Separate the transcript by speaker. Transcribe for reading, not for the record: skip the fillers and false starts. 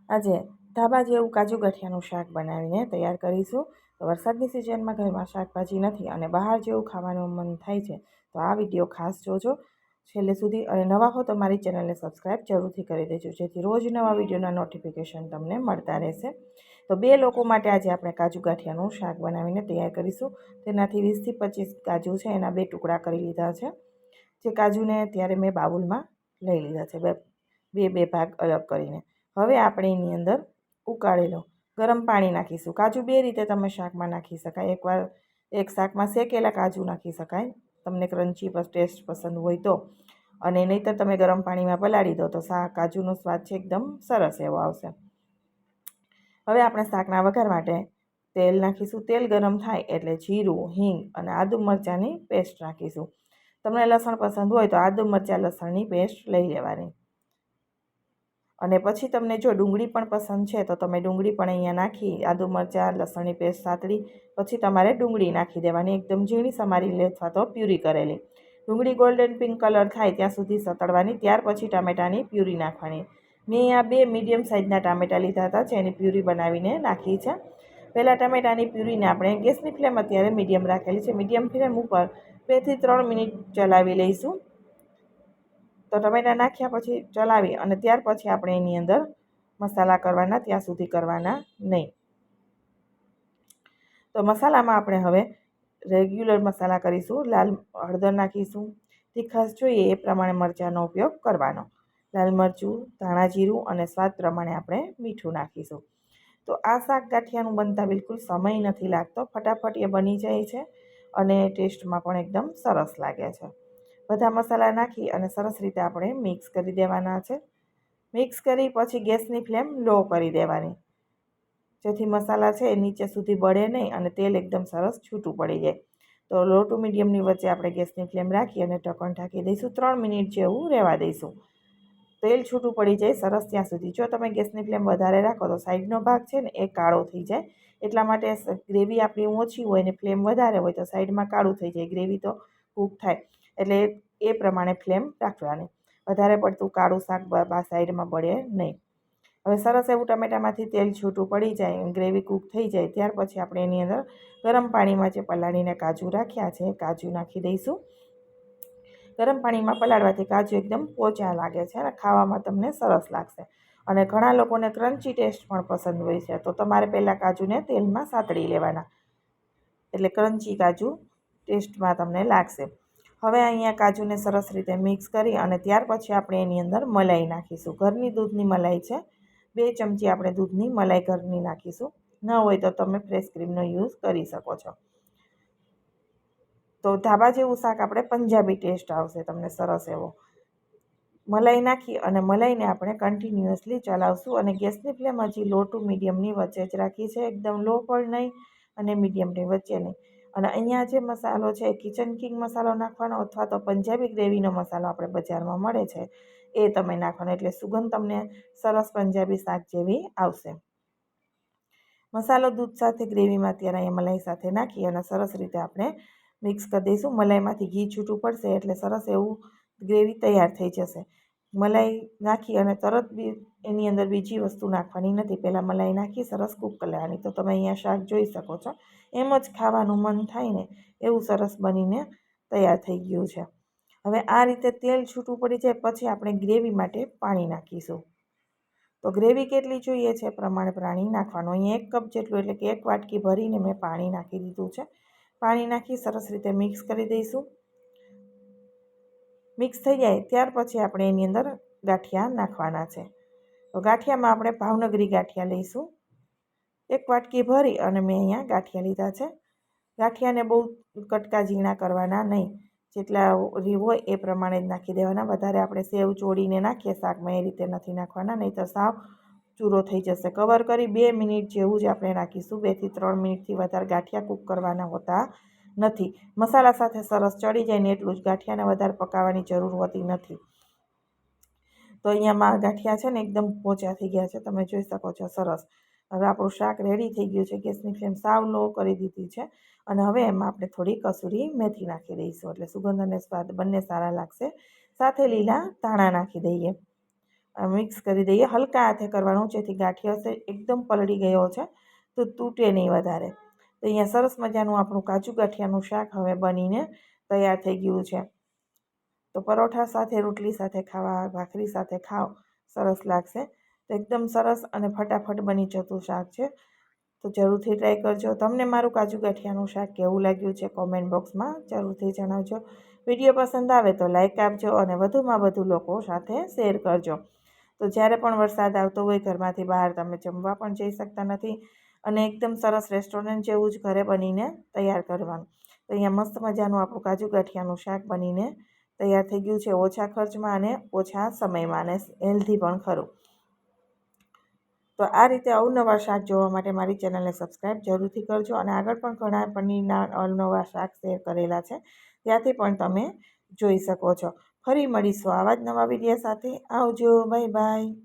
Speaker 1: આજે ધાબા જેવું કાજુ ગાંઠિયાનું શાક બનાવીને તૈયાર કરીશું. તો વરસાદની સિઝનમાં ઘરમાં શાકભાજી નથી અને બહાર જેવું ખાવાનું મન થાય છે, તો આ વિડીયો ખાસ જોજો છેલ્લે સુધી. અને નવા હો તો મારી ચેનલને સબસ્ક્રાઈબ જરૂરથી કરી દેજો, જેથી રોજ નવા વિડીયોના નોટિફિકેશન તમને મળતા રહેશે. તો 2 લોકો માટે આજે આપણે કાજુ ગાંઠિયાનું શાક બનાવીને તૈયાર કરીશું. તેનાથી 20થી 25 કાજુ છે, એના 2 ટુકડા કરી લીધા છે. જે કાજુને ત્યારે મેં બાઉલમાં લઈ લીધા છે, બે ભાગ અલગ કરીને. હવે આપણે એની અંદર ઉકાળેલો ગરમ પાણી નાખીશું. કાજુ 2 રીતે તમે શાકમાં નાખી શકાય. એક શાકમાં શેકેલા કાજુ નાખી શકાય, તમને ક્રન્ચી ટેસ્ટ પસંદ હોય તો. અને નહીંતર તમે ગરમ પાણીમાં પલાળી દો તો કાજુનો સ્વાદ છે એકદમ સરસ એવો આવશે. હવે આપણે શાકના વઘાર માટે તેલ નાખીશું. તેલ ગરમ થાય એટલે જીરું, હિંગ અને આદુ મરચાંની પેસ્ટ નાખીશું. તમને લસણ પસંદ હોય તો આદુ મરચાં લસણની પેસ્ટ લઈ લેવાની. અને પછી તમને જો ડુંગળી પણ પસંદ છે તો તમે ડુંગળી પણ અહીંયા નાખી, આદુ મરચાં લસણની પેસ્ટ સાતળી પછી તમારે ડુંગળી નાખી દેવાની, એકદમ ઝીણી સમારી અથવા તો પ્યુરી કરેલી. ડુંગળી ગોલ્ડન પિંક કલર થાય ત્યાં સુધી સતળવાની, ત્યાર પછી ટામેટાની પ્યુરી નાખવાની. મેં અહીંયા 2 મીડિયમ સાઇઝના ટામેટાં લીધા હતા, જેની પ્યુરી બનાવીને નાખી છે. પહેલાં ટામેટાની પ્યુરીને આપણે ગેસની ફ્લેમ અત્યારે મીડિયમ રાખેલી છે. મીડિયમ ફ્લેમ ઉપર 2 થી 3 મિનિટ ચલાવી લઈશું. તો ટમેટાં નાખ્યા પછી ચલાવી અને ત્યાર પછી આપણે એની અંદર મસાલા કરવાના, ત્યાં સુધી કરવાના નહીં. તો મસાલામાં આપણે હવે રેગ્યુલર મસાલા કરીશું. લાલ હળદર નાખીશું, તીખાશ જોઈએ એ પ્રમાણે મરચાંનો ઉપયોગ કરવાનો. લાલ મરચું, ધાણા જીરું અને સ્વાદ પ્રમાણે આપણે મીઠું નાખીશું. તો આ શાક ગાંઠિયાનું બનતા બિલકુલ સમય નથી લાગતો, ફટાફટ એ બની જાય છે અને ટેસ્ટમાં પણ એકદમ સરસ લાગે છે. બધા મસાલા નાખી અને સરસ રીતે આપણે મિક્સ કરી દેવાના છે. મિક્સ કરી પછી ગેસની ફ્લેમ લો કરી દેવાની, જેથી મસાલા છે એ નીચે સુધી બળે નહીં અને તેલ એકદમ સરસ છૂટું પડી જાય. તો લો ટુ મીડિયમની વચ્ચે આપણે ગેસની ફ્લેમ રાખી અને ઢક્કણ ઢાંકી દઈશું. 3 મિનિટ જેવું રહેવા દઈશું. તેલ છૂટું પડી જાય સરસ ત્યાં સુધી. જો તમે ગેસની ફ્લેમ વધારે રાખો તો સાઈડનો ભાગ છે ને એ કાળો થઈ જાય. એટલા માટે ગ્રેવી આપણી ઓછી હોય ને ફ્લેમ વધારે હોય તો સાઈડમાં કાળું થઈ જાય, ગ્રેવી તો કૂક થાય. એટલે એ પ્રમાણે ફ્લેમ રાખવાની. વધારે પડતું કાળું શાક સાઈડમાં બળે નહીં. હવે સરસ એવું ટમેટામાંથી તેલ છૂટું પડી જાય, ગ્રેવી કૂક થઈ જાય, ત્યાર પછી આપણે એની અંદર ગરમ પાણીમાં જે પલાળીને કાજુ રાખ્યા છે કાજુ નાખી દઈશું. ગરમ પાણીમાં પલાળવાથી કાજુ એકદમ પોચા લાગે છે અને ખાવામાં તમને સરસ લાગશે. અને ઘણા લોકોને ક્રન્ચી ટેસ્ટ પણ પસંદ હોય છે, તો તમારે પહેલાં કાજુને તેલમાં સાતળી લેવાના, એટલે ક્રન્ચી કાજુ ટેસ્ટમાં તમને લાગશે. હવે અહીંયા કાજુને સરસ રીતે મિક્સ કરી અને ત્યાર પછી આપણે એની અંદર મલાઈ નાખીશું. ઘરની દૂધની મલાઈ છે, 2 ચમચી આપણે દૂધની મલાઈ ઘરની નાખીશું. ન હોય તો તમે ફ્રેશ ક્રીમનો યુઝ કરી શકો છો. તો ધાબા જેવું શાક આપણે પંજાબી ટેસ્ટ આવશે તમને સરસ એવો. મલાઈ નાખી અને મલાઈને આપણે કન્ટિન્યુઅસલી ચલાવશું અને ગેસની ફ્લેમ હજી લો ટુ મીડિયમની વચ્ચે જ રાખી છે, એકદમ લો પણ નહીં અને મીડિયમની વચ્ચે નહીં. અને અહીંયા જે મસાલો છે કિચન કિંગ મસાલો નાખવાનો અથવા તો પંજાબી ગ્રેવીનો મસાલો આપણે બજારમાં મળે છે એ તમે નાખવાનો, એટલે સુગંધ તમને સરસ પંજાબી શાક જેવી આવશે. મસાલો દૂધ સાથે ગ્રેવીમાં અત્યારે અહીંયા મલાઈ સાથે નાખી અને સરસ રીતે આપણે મિક્સ કરી દઈશું. મલાઈમાંથી ઘી છૂટું પડશે એટલે સરસ એવું ગ્રેવી તૈયાર થઈ જશે. મલાઈ નાખી અને તરત એની અંદર બીજી વસ્તુ નાખવાની નથી, પહેલાં મલાઈ નાખી સરસ કૂક કરી લેવાની. તો તમે અહીંયા શાક જોઈ શકો છો, એમ જ ખાવાનું મન થાય ને એવું સરસ બનીને તૈયાર થઈ ગયું છે. હવે આ રીતે તેલ છૂટું પડી જાય પછી આપણે ગ્રેવી માટે પાણી નાખીશું. તો ગ્રેવી કેટલી જોઈએ છે પ્રમાણે પાણી નાખવાનું. અહીંયા 1 કપ જેટલું એટલે કે 1 વાટકી ભરીને મેં પાણી નાખી દીધું છે. પાણી નાખી સરસ રીતે મિક્સ કરી દઈશું. મિક્સ થઈ જાય ત્યાર પછી આપણે એની અંદર ગાંઠિયા નાખવાના છે. તો ગાંઠિયામાં આપણે ભાવનગરી ગાંઠિયા લઈશું. 1 વાટકી ભરી અને મેં અહીંયા ગાંઠિયા લીધા છે. ગાંઠિયાને બહુ કટકા ઝીણા કરવાના નહીં, જેટલા હોય એ પ્રમાણે જ નાખી દેવાના. વધારે આપણે સેવ ચોળીને નાખીએ શાકમાં એ રીતે નથી નાખવાના, નહીં તો સાવ ચૂરો થઈ જશે. કવર કરી 2 મિનિટ જેવું જ આપણે રાખીશું. 2 થી 3 મિનિટથી વધારે ગાંઠિયા કૂક કરવાના હોતા નથી. મસાલા સાથે સરસ ચડી જાય ને એટલું જ, ગાંઠિયાને વધારે પકાવવાની જરૂર હોતી નથી. તો અહીંયામાં ગાંઠિયા છે ને એકદમ પોચા થઈ ગયા છે, તમે જોઈ શકો છો સરસ. હવે આપણું શાક રેડી થઈ ગયું છે. ગેસની ફ્લેમ સાવ લો કરી દીધી છે અને હવે એમાં આપણે થોડી કસૂરી મેથી નાખી દઈશું, એટલે સુગંધ અને સ્વાદ બંને સારા લાગશે. સાથે લીલા ધાણા નાખી દઈએ. મિક્સ કરી દઈએ. હલકા હાથે કરવાનું, જેથી ગાંઠિયો હશે એકદમ પલળી ગયો છે તો તૂટે નહીં વધારે. તો અહીંયા સરસ મજાનું આપણું કાજુ ગાંઠિયાનું શાક હવે બનીને તૈયાર થઈ ગયું છે. તો પરોઠા સાથે, રોટલી સાથે ખાવા, ભાખરી સાથે ખાઓ, સરસ લાગશે. તો એકદમ સરસ અને ફટાફટ બની જતું શાક છે. તો જરૂરથી ટ્રાય કરજો. તમને મારું કાજુ ગાંઠિયાનું શાક કેવું લાગ્યું છે કોમેન્ટ બોક્સમાં જરૂરથી જણાવજો. વિડીયો પસંદ આવે તો લાઈક આપજો અને વધુમાં વધુ લોકો સાથે શેર કરજો. તો જ્યારે પણ વરસાદ આવતો હોય, ઘરમાંથી બહાર તમે જમવા પણ જઈ શકતા નથી અને એકદમ સરસ રેસ્ટોરન્ટ જેવું જ ઘરે બનીને તૈયાર કરવાનું. તો અહીંયા મસ્ત મજાનું આપણું કાજુ ગાંઠિયાનું શાક બનીને તૈયાર થઈ ગયું છે, ઓછા ખર્ચમાં અને ઓછા સમયમાં, અને હેલ્ધી પણ ખરું. તો આ રીતે અવનવા શાક જોવા માટે મારી ચેનલને સબસ્ક્રાઈબ જરૂરથી કરજો અને આગળ પણ ઘણા પનીરના અવનવા શાક શેર કરેલા છે, ત્યાંથી પણ તમે જોઈ શકો છો. ફરી મળીશું આવા જ નવા વિડીયો સાથે. આવજો, બાય બાય.